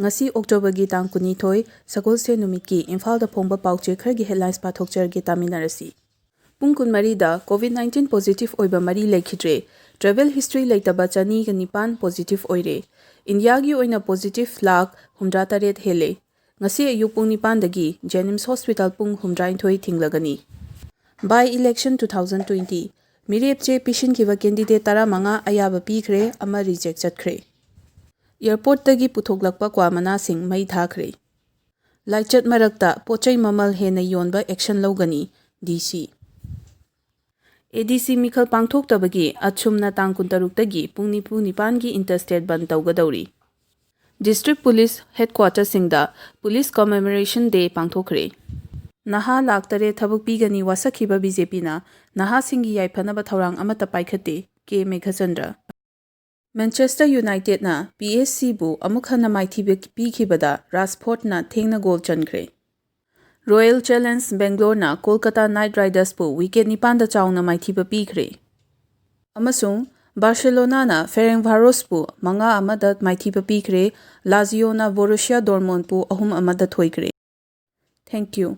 ngasi October gi tang kunithoi Sagolse numit ki Imphal da phongba pauche khargi headlines pathokcherge taminarasi. Pung kunmari da COVID-19 positive oiba mari lekhidre. Travel history leitaba chani ga nipan positive oire. India gi oina positive lakh humdra taret hele. Ngasi ayuk pung nipan dagi Jenims Hospital pung humdra inthoi thinglagani. By election 2020 Mirepche pishin kiwa candidate tara manga ayaba pikre ama reject chatkre. Airport tagi puthok kwa mana sing mai thakre. Laichat marakta pochai mamal hena yonba action logani DC. ADC Mikhal Pangthok tabagi achumna tang kuntaruk tagi pungni nipan interstate ban tawgadauri. District Police Headquarters singda Police Commemoration Day pangthokre. Naha laktare thabuk pigani wasakhiba BJP na naha singi yaiphanaba thaurang amata paikhate K Meghachandra. Manchester United na PSG bu amukhana maithibe pikhibada Rashford na thengna goal chankre. Royal Challenge Bangalore na Kolkata Knight Riders bu wicket nipanda chauna maithiba pikhre. Amasung Barcelona na Ferencvaros bu manga amada maithiba pikhre. Lazio na Borussia Dortmund bu ahum amada thoikre. Thank you.